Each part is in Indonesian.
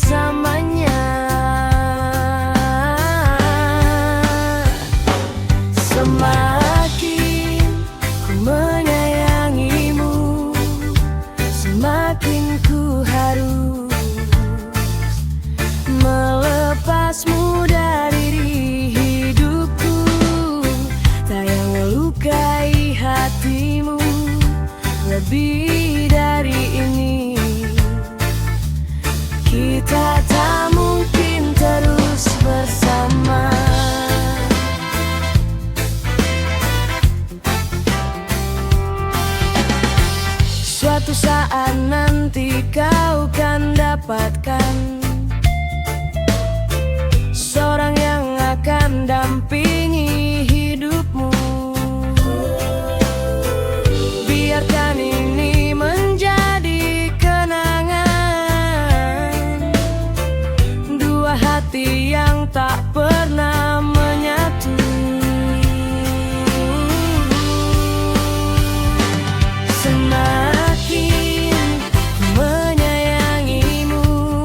bersamanya. Semakin ku menyayangimu, semakin ku harus melepasmu dari hidupku. Tak yang melukai hatimu lebih dari ini. Kita tak mungkin terus bersama. Suatu saat nanti kau kan dapatkan seorang yang akan dampingi hidupmu. Biarkan ini menjadi kenangan dua hati yang tak pernah menyatu. Semakin ku menyayangimu,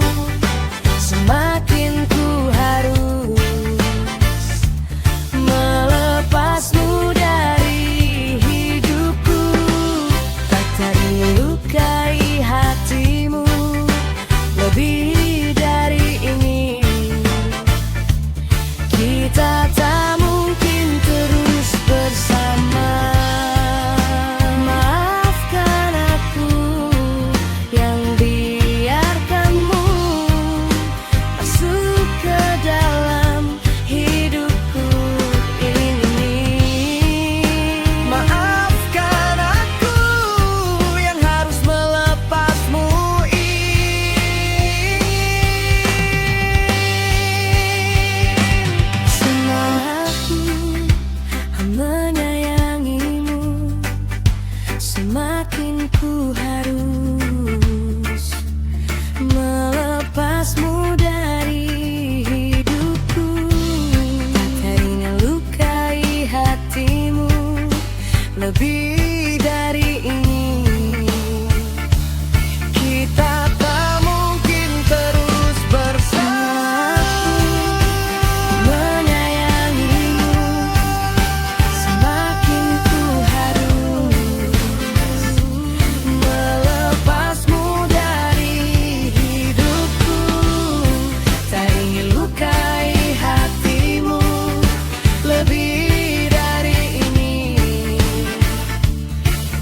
semakin ku harus melepasmu dari hidupku. Tak terlukai hatimu lebih dari ini. Kita tak mungkin terus bersama. Maafkan aku yang biarkanmu masuk ke dalam hidupku ini. Maafkan aku yang harus melepasmu ini. Semakin menyayangimu, semakin ku harus melepasmu dari hidupku. Tak teringat lukai hatimu lebih dari ini. Kita tak mungkin terus bersama. Menyayangimu, semakin ku harus melepasmu dari hidupku. Tak ingin lukai hatimu lebih dari ini.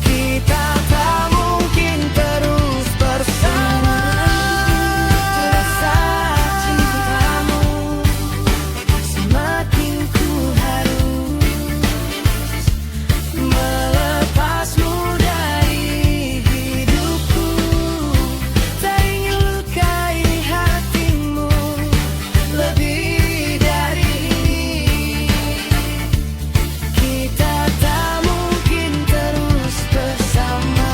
Kita tak mungkin terus bersama. Rasa cintamu semakin ku harus melepasmu dari hidupku. Tak ingin lukai hatimu lebih dari ini. Kita tak mungkin terus bersama.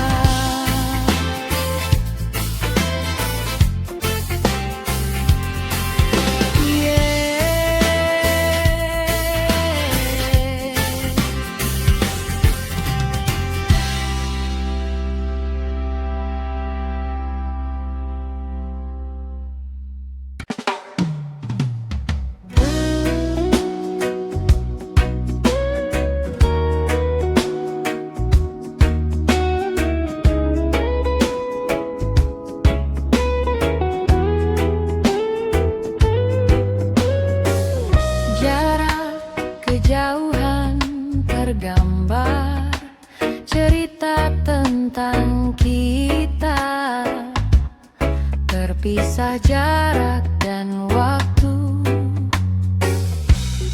Jarak kejauhan tergambar cerita tentang kita. Terpisah jarak dan waktu.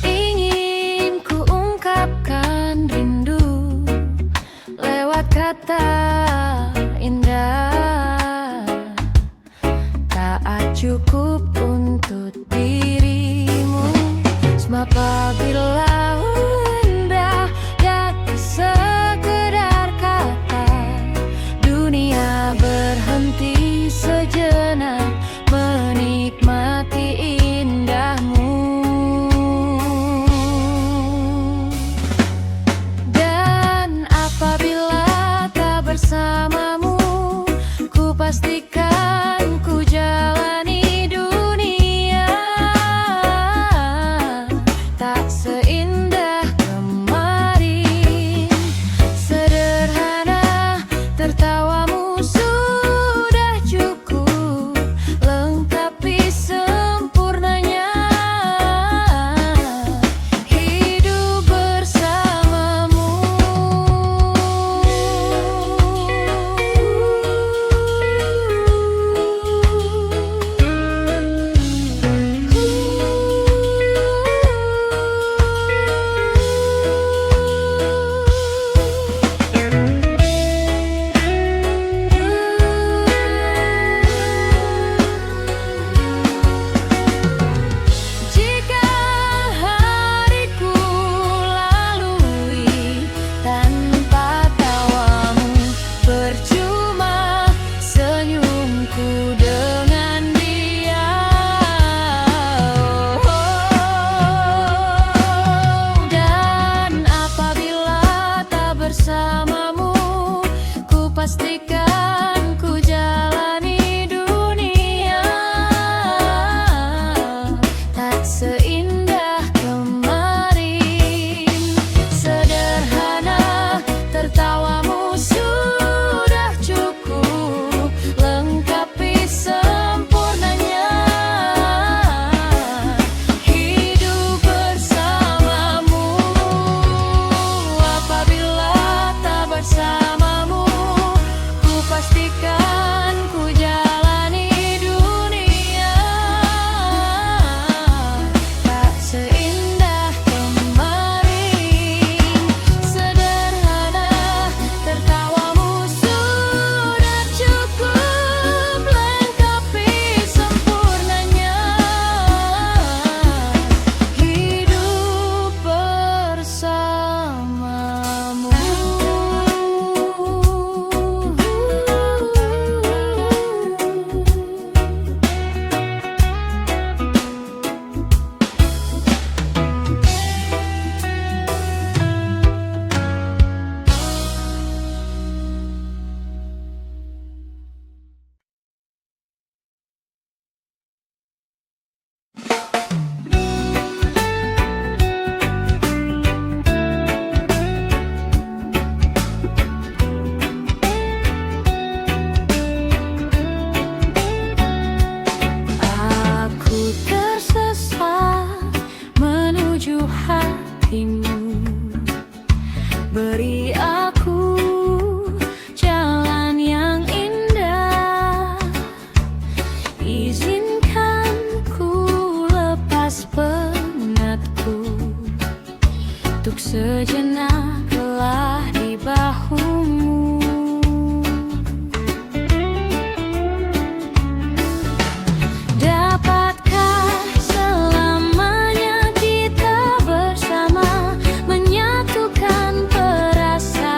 Ingin ku ungkapkan rindu lewat kata indah. Tak cukup untuk dirimu. Apabila indah jadi sekedar kata, dunia berhenti sejenak menikmati indahmu. Dan apabila tak bersamamu, ku pastikan ku jalani dunia tak seindah kemarin. Sederhana, tertawamu sudah cukup lengkapi sempurnanya hidup bersamamu. Apabila tak bersamamu, ku pastikan ku jalani dunia tak seindah kemarin. Sederhana, tertawamu sudah cukup lengkapi sempurnanya hidup bersamamu. Aku tersesat menuju hatimu, beri aku jalan yang indah. Izinkan ku lepas penatku, untuk sejenak lelah di bahumu. Dapatkah selamanya kita bersama, menyatukan perasaan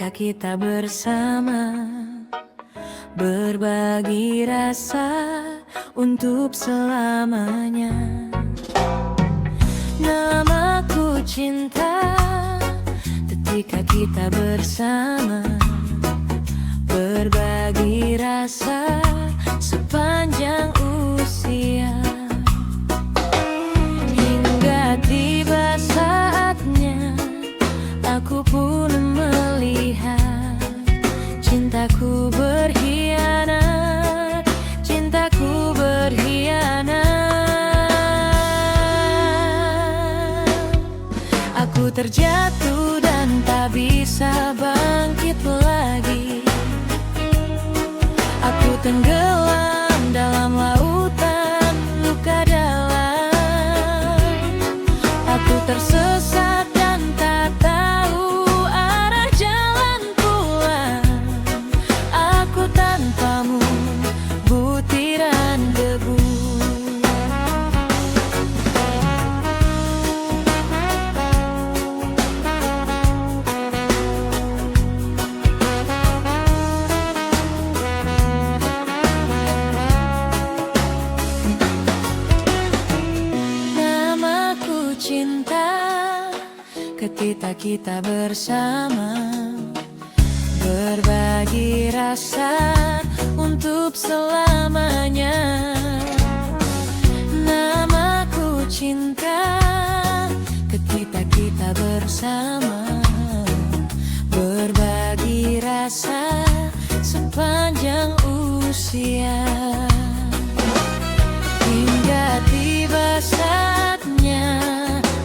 kita bersama, berbagi rasa untuk selamanya. Namaku cinta, ketika kita bersama, berbagi rasa sepanjang usia. Hingga tiba saatnya aku pun melihat cintaku berkhianat, cintaku berkhianat. Aku terjatuh dan tak bisa bangkit lagi. Aku tenggelam dalam lautan luka dalam. Aku tersesat dan tak tahu arah jalan pulang. Aku tanpamu butiran debu. Ketika kita bersama, berbagi rasa untuk selamanya. Namaku cinta, ketika kita bersama, berbagi rasa sepanjang usia. Hingga tiba saatnya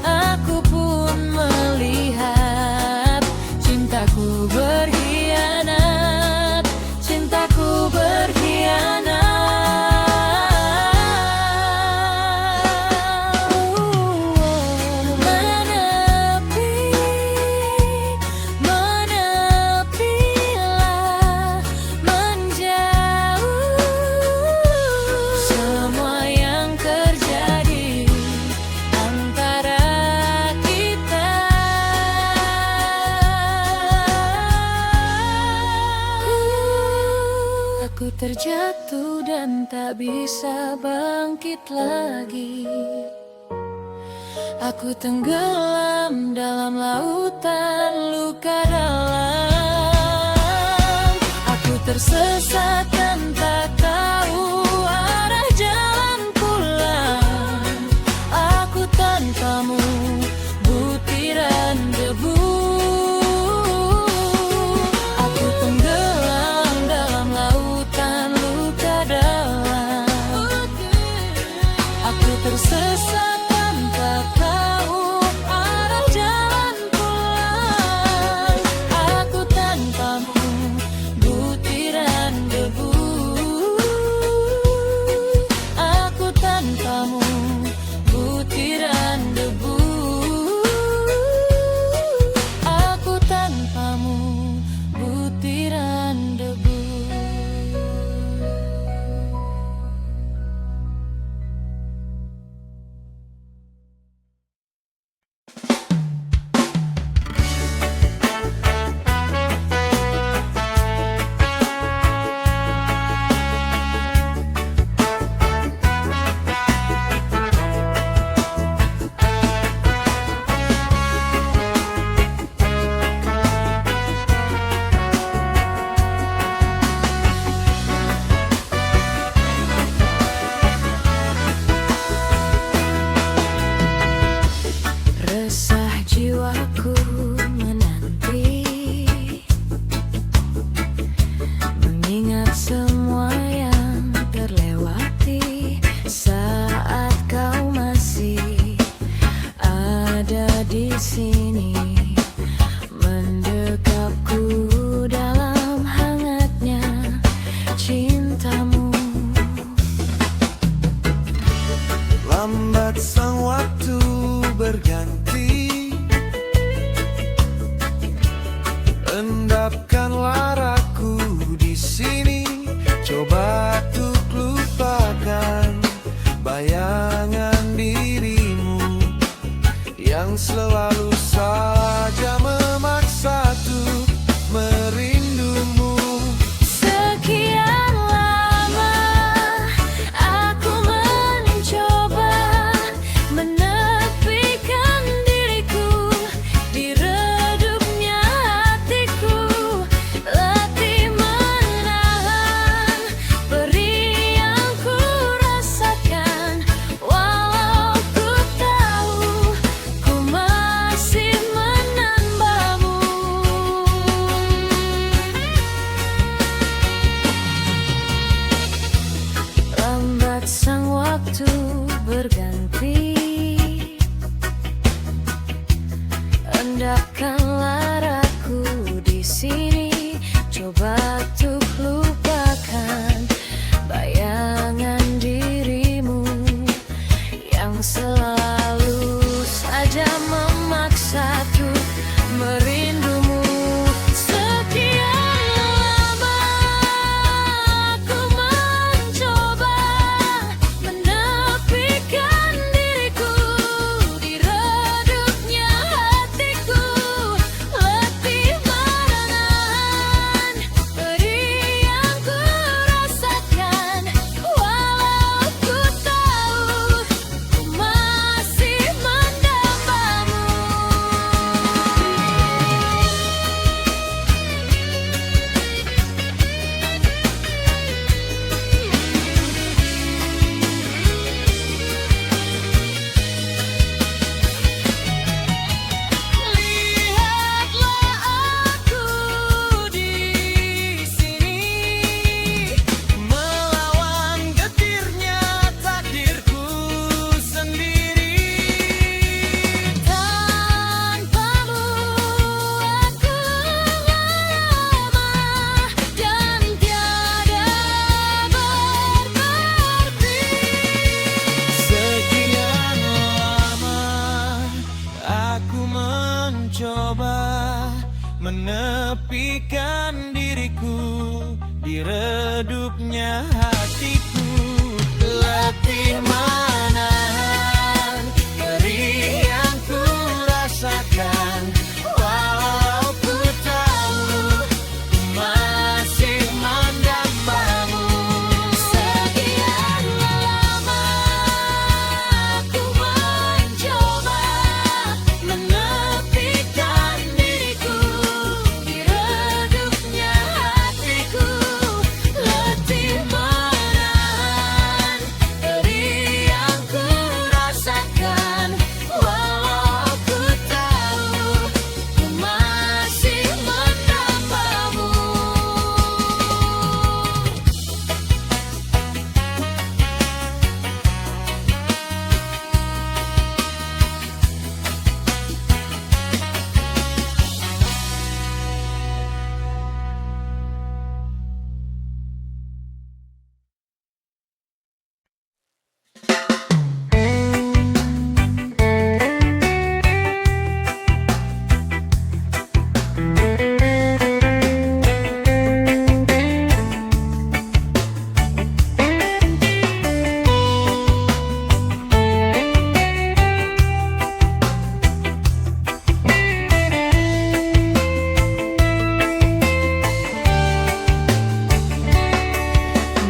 aku pun melihat cintaku berkhianat, cintaku berkhianat. Menepilah, menjauh. Semua yang terjadi antara kita. Aku terjatuh dan tak bisa bangkit lagi. Aku tenggelam dalam lautan luka dalam. Aku tersesat dan tak tahu arah jalan pulang. Aku tanpamu butiran debu. Aku tenggelam dalam lautan luka dalam. Aku tersesat dan tak tahu arah jalan pulang. Aku tanpamu butiran debu. Aku tanpamu butiran debu. Aku tanpamu butiran debu. Resah jiwaku menanti, mengingat semua yang terlewati saat kau masih ada di sini, mendekapku dalam hangatnya cintamu. Lambat sang waktu berganti, endapkanlah raku di sini. Coba untuk lupakan bayangan dirimu yang selalu saja memaksa untuk waktu berganti, endapkanlah aku di sini, coba untuk lupakan bayangan dirimu yang selalu saja memaksaku merindumu. Sekian lama aku mencoba menepikan diriku di redupnya hatiku, letih menahan pedih yang ku rasakan, walau ku tahu ku masih mendambamu. Lihatlah aku di sini, melawan getirnya takdirku sendiri. Tanpamu aku lemah dan tiada berarti. Sekian lama aku mencoba menepikan diriku di redupnya hatiku, letih menahan perih yang ku rasakan, walau ku tahu ku masih mendambamu. Sekian lama aku mencoba menepikan diriku di redupnya hatiku, letih menahan perih yang ku rasakan, walau ku tahu ku masih mendambamu.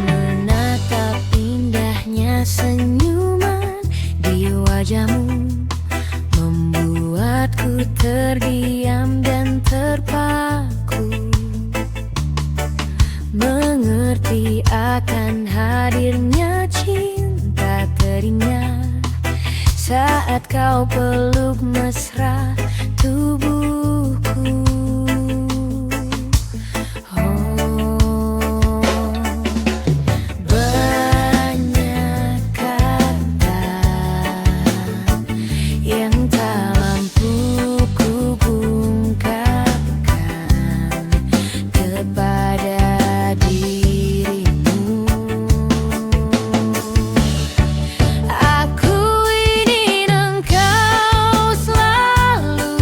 Menatap indahnya senyuman di wajahmu membuatku terdiam dan terpaku, mengerti akan hadirnya cinta teringat saat kau peluk mesra tubuhku. Banyak kata yang tak mampu ku ungkapkan kepada dirimu. Aku ingin engkau selalu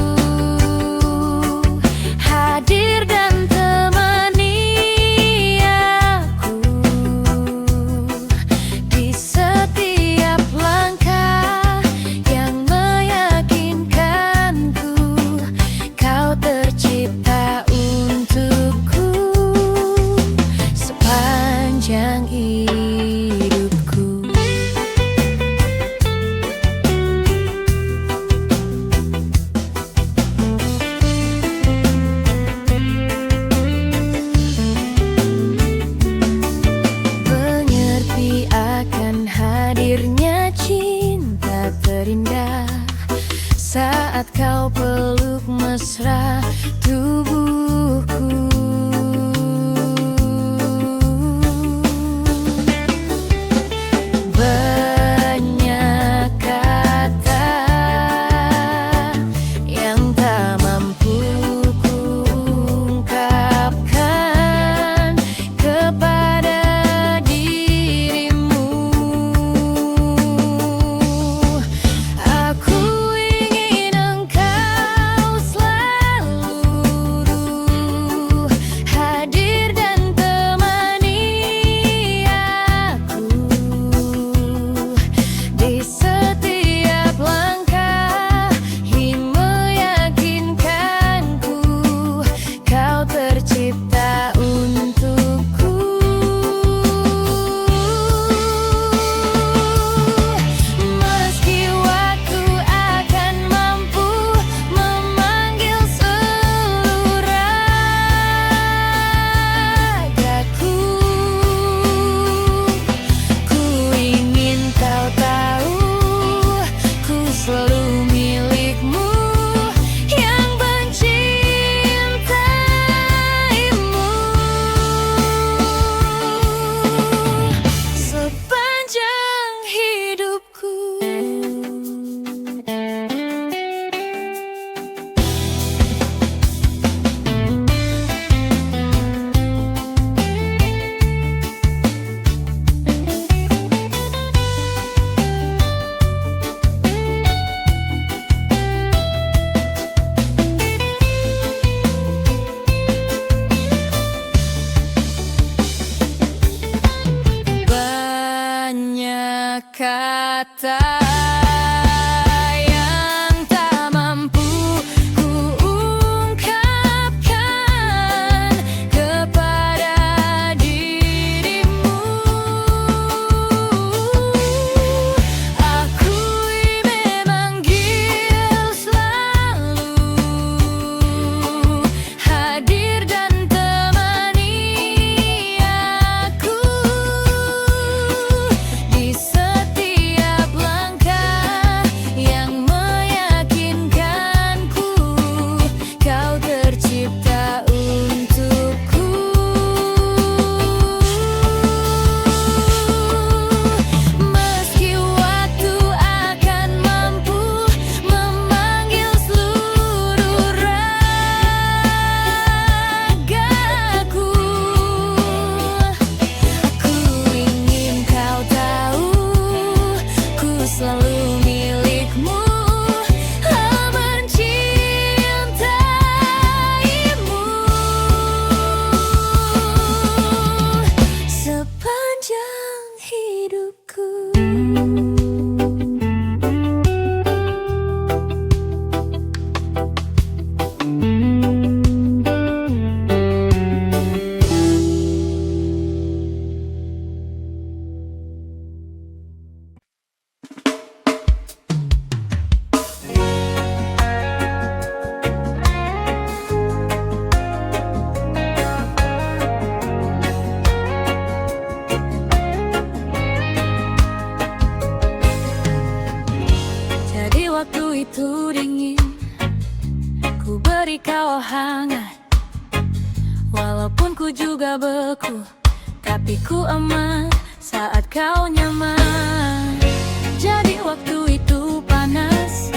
kata yang tak mampu ku ungkapkan kepada dirimu. Akui memanggil selalu hadir dan temani aku di setiap langkah yang meyakinkanku kau tercipta untukku. Meski waktu akan mampu memanggil seluruh ragaku, ku ingin kau tahu ku selalu milikmu, mencintaimu sepanjang hidupku. Jadi waktu itu dingin, ku beri kau hangat. Walaupun ku juga beku, tapi ku aman saat kau nyaman. Jadi waktu itu panas,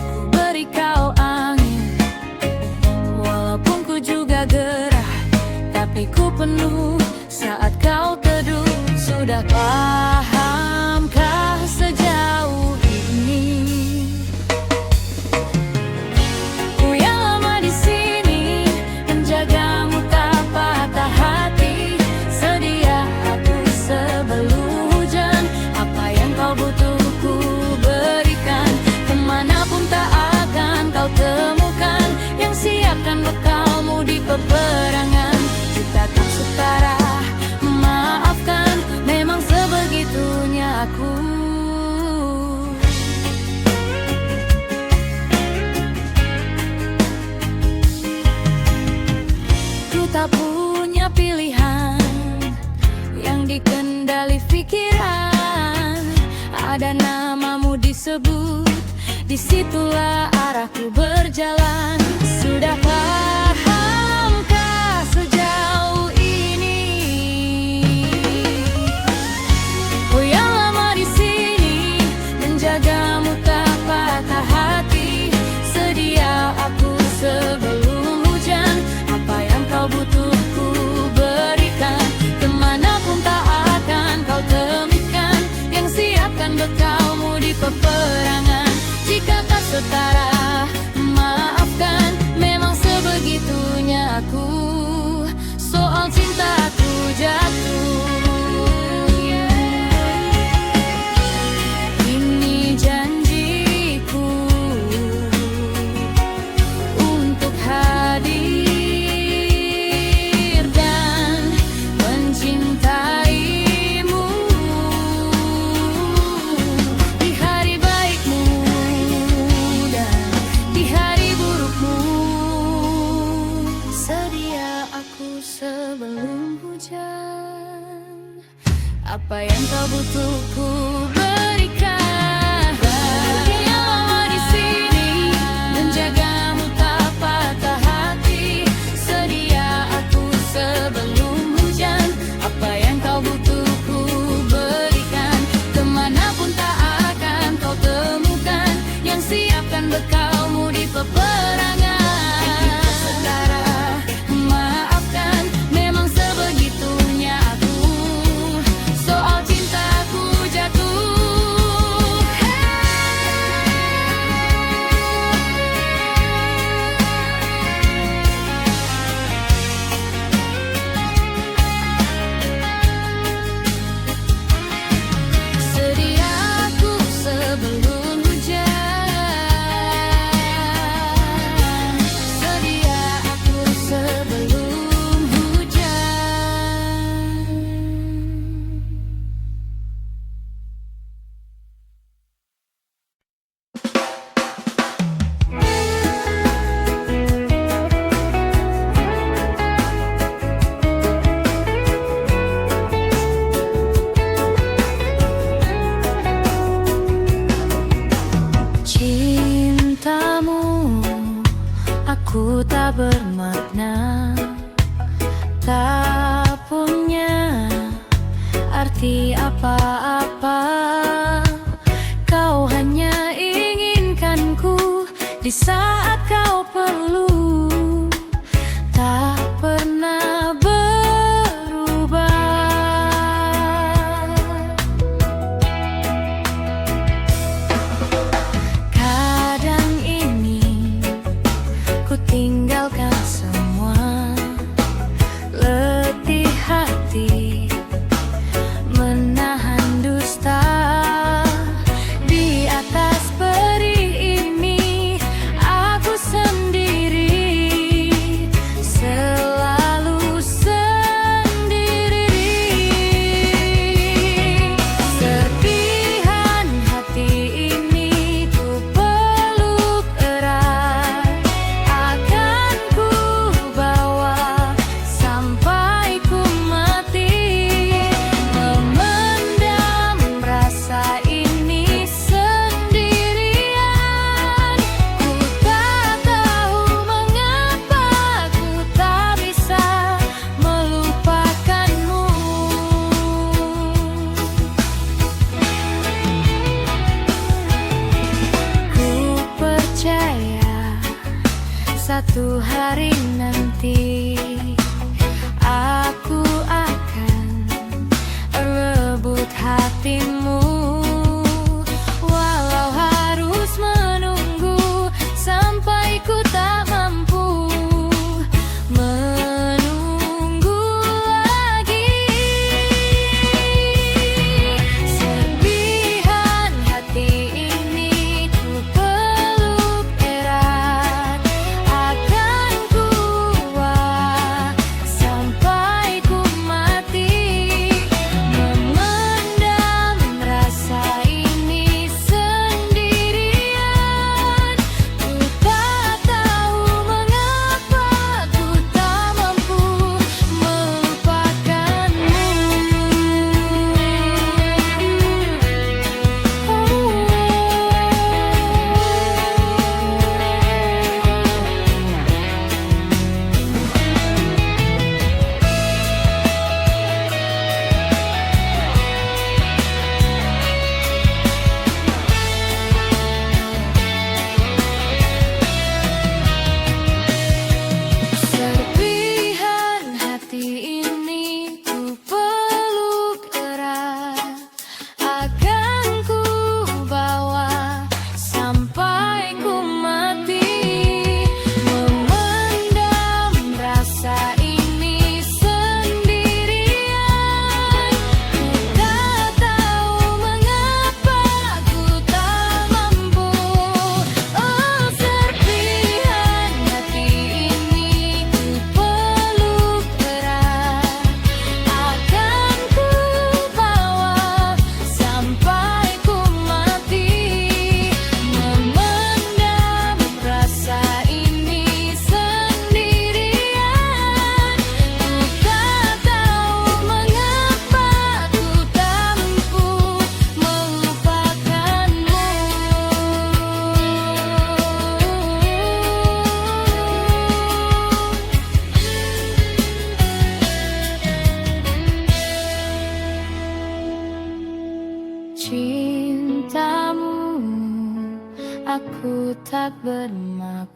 ku beri kau angin. Walaupun ku juga gerah, tapi ku penuh saat kau teduh. Sudah pahamkah sejauh ini? Ku yang lama di sini menjagamu tak patah hati. Sedia aku sebelum hujan, apa yang kau butuh ku berikan. Kemanapun tak akan kau temukan yang siapkan bekalmu di peperangan. Kita tak setara, maafkan, memang sebegitunya aku. Ku tak punya pilihan yang dikendali pikiran. Ada namamu disebut, disitulah arahku berjalan. Sudah pahamkah sejauh ini? Ku yang lama di sini menjagamu tak patah hati. Sedia aku sebelum hujan, apa yang kau butuh ku berikan. Kemanapun tak akan kau temukan yang siapkan bekalmu di peperangan. Jika tak setara, maafkan, memang sebegitunya aku. Soal cintaku jatuh, ini janjiku untuk hadir dan mencintaimu di hari baikmu dan di hari burukmu. Sedia aku sebelum hujan, apa yang kau butuh ku berikan. Yang lama di sini menjagamu tak patah hati. Sedia aku sebelum hujan, apa yang kau butuh ku berikan. Kemanapun tak akan kau temukan yang siapkan bekalmu di peperangan. Kita setara, maafkan, memang sebegitunya aku. Soal cintaku jatuh, tak bermakna, tak punya arti apa-apa. Kau hanya inginkanku di saat kau perlu, tak pernah berubah. Kadang ini ku tinggalkan semua, letih hati menahan dusta. Di atas perih ini aku sendiri, selalu sendiri. Serpihan hati ini ku peluk erat, akan ku bawa sampai ku mati. Memendam rasa ini sendirian, ku tak tahu mengapa ku tak bisa melupakanmu. Ku percaya satu hari nanti aku akan rebut hatimu, walau harus menunggu sampai ku tak mampu menunggu lagi. Serpihan hati ini ku peluk erat, akan ku bawa sampai ku mati. Memendam rasa ini sendirian, ku tak tahu mengapa ku tak mampu melupakanmu. Serpihan hati ini ku peluk erat, akan ku bawa sampai ku mati. Memendam rasa ini sendirian, ku tak tahu mengapa ku tak mampu. Oh, serpihan hati ini ku peluk erat, akan ku bawa sampai ku mati. Memendam rasa ini sendirian, ku tak tahu mengapa ku tak mampu melupakanmu. Cintamu aku tak bermakna.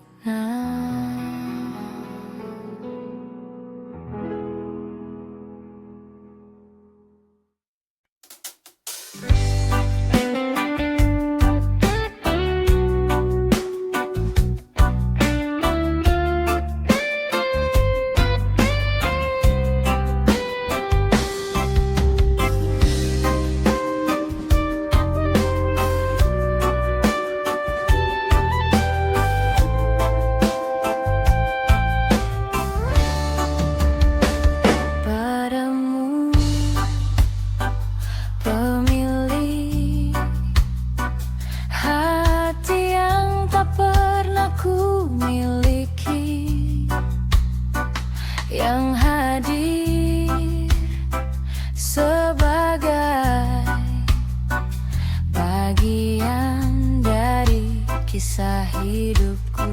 Padamu pemilik hati yang tak pernah ku miliki, yang hadir sebagai bagian dari kisah hidupku.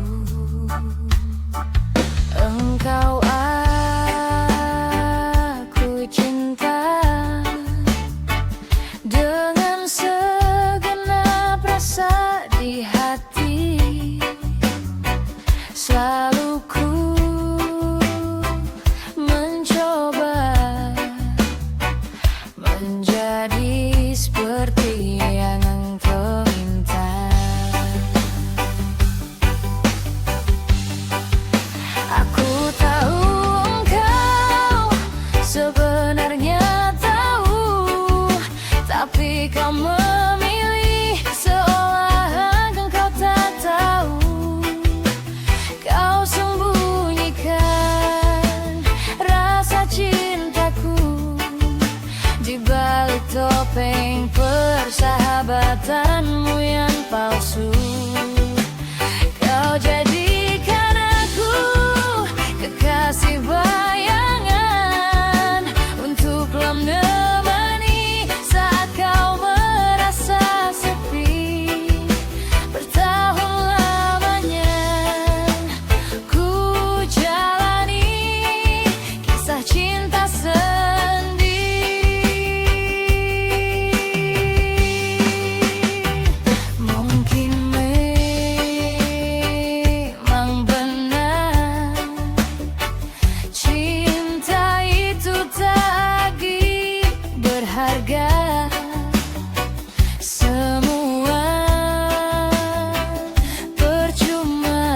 tapi kau memilih seolah engkau tak tahu. Kau sembunyikan rasa cintaku di balik topeng persahabatanmu yang palsu. Kau jadikan aku kekasih bayangan untuk menemani saat kau merasa sepi. Bertahun lamanya ku jalani kisah cinta mungkin memang benar cinta itu tak berharga. Semua percuma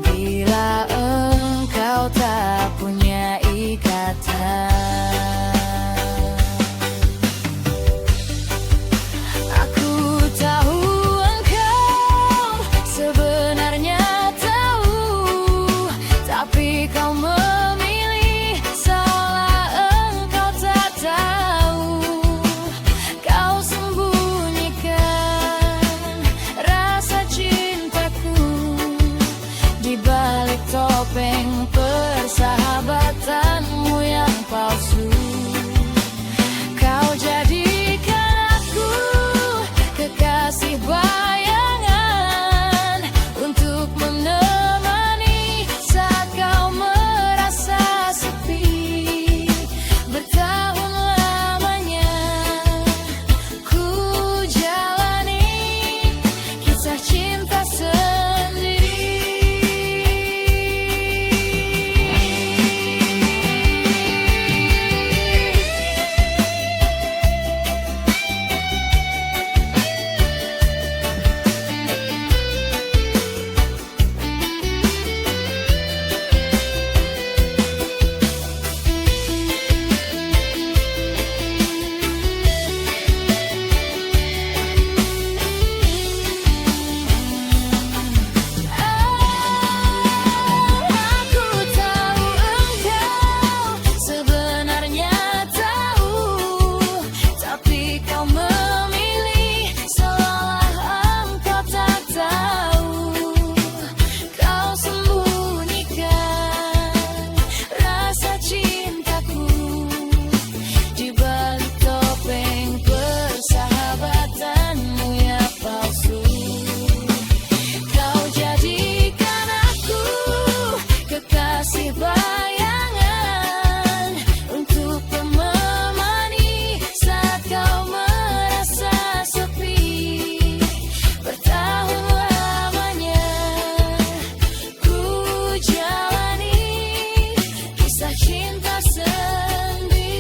bila engkau tak punya ikatan. Aku tahu engkau sebenarnya tahu, tapi kau memilih seolah engkau tak tahu. Kau sembunyikan rasa cintaku di balik topeng persahabatanmu yang palsu. Kau jadikan aku kekasih bayangan untuk menemani saat kau merasa sepi. Bertahun lamanya ku jalani kisah cinta sendiri. Aku tahu engkau sebenarnya tahu, tapi kau memilih seolah engkau tak tahu. Kau sembunyikan rasa cintaku di balik topeng persahabatanmu yang palsu. Kau jadikan aku kekasih bayangan untuk menemani saat kau merasa sepi. Bertahun lamanya ku jalani kisah cinta sendiri.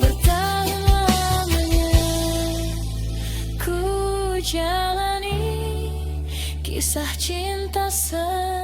Bertahun lamanya ku jalani kisah cinta sendiri.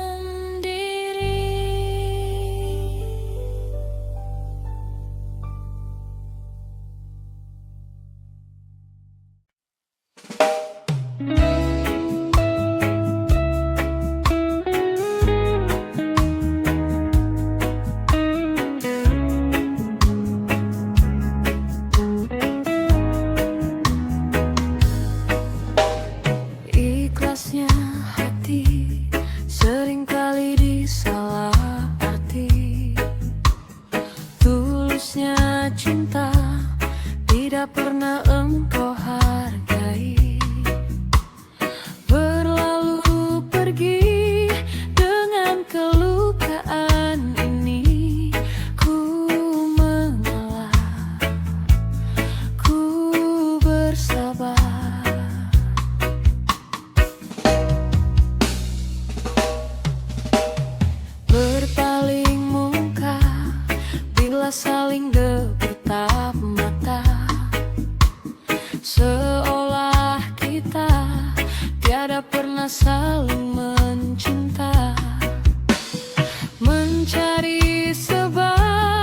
Ikhlasnya hati seringkali disalah arti. Tulusnya cinta tidak pernah engkau hargai. Berlalu pergi dengan kelukaan ini. Ku mengalah, ku bersabar. Berpaling muka bila saling bertatap mata, seolah kita tiada pernah saling mencinta. Mencari sebab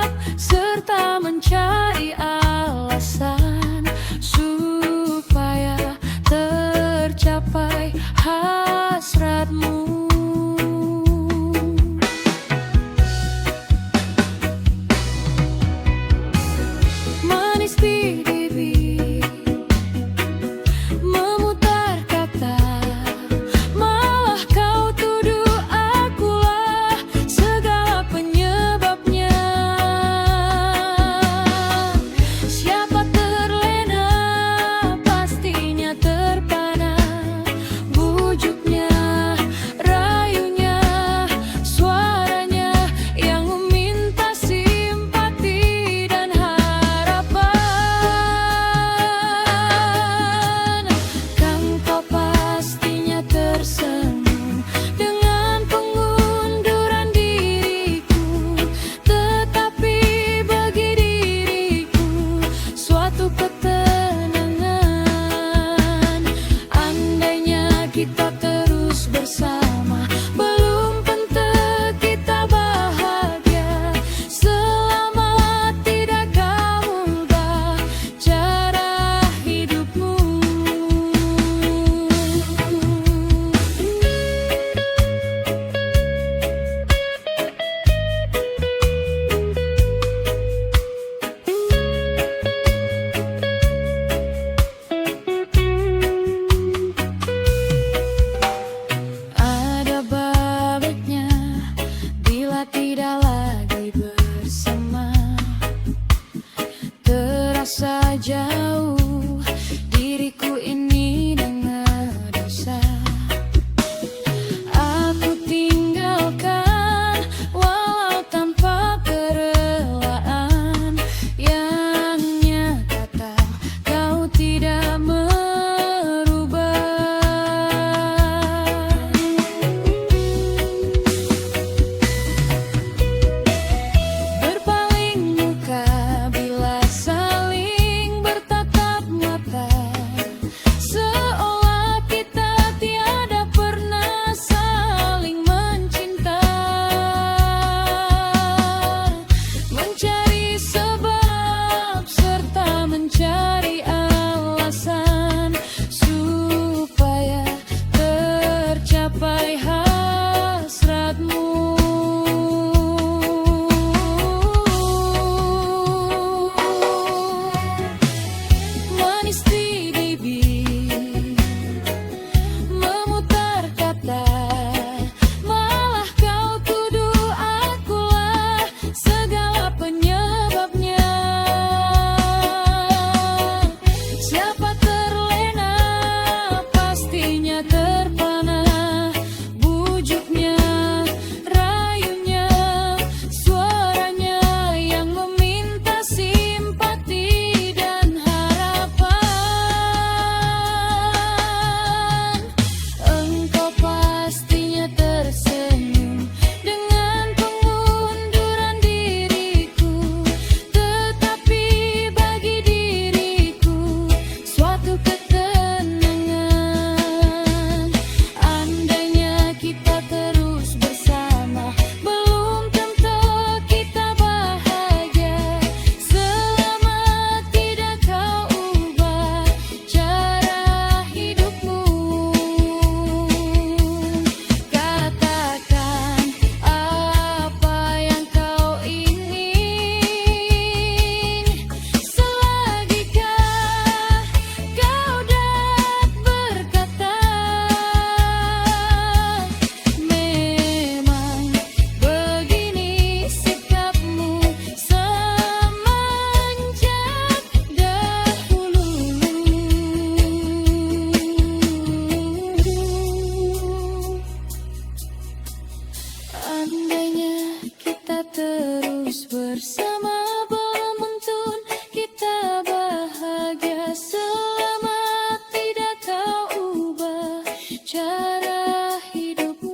terus bersama beruntun. Kita bahagia selama tidak kau ubah cara hidupmu.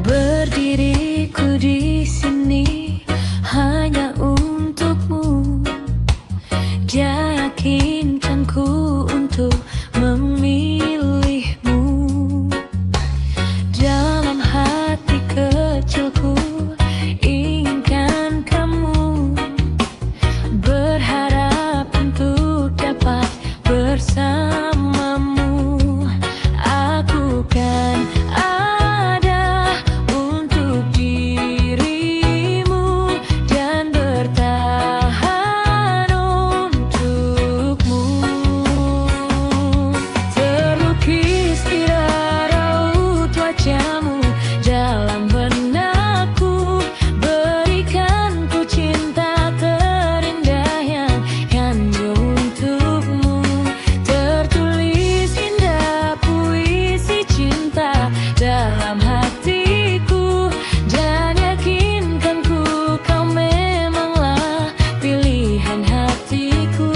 Berdiriku di sini hanya untukmu. Yakinkanku untuk memilihmu. Dalam hati kecilku inginkan kamu, berharap untuk dapat bersamamu. Aku kan ada untuk dirimu dan bertahan untukmu. Terlukis di raut wajahmu dalam benakku, berikan ku cinta terindah yang hanya untukmu. Tertulis indah puisi cinta dalam hatiku, dan yakinkanku kau memanglah pilihan hatiku.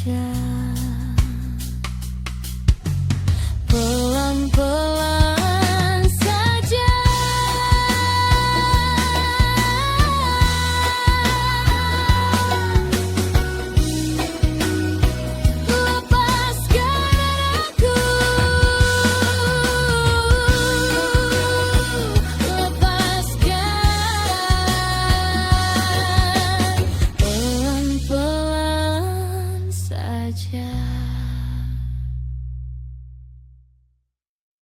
hujan.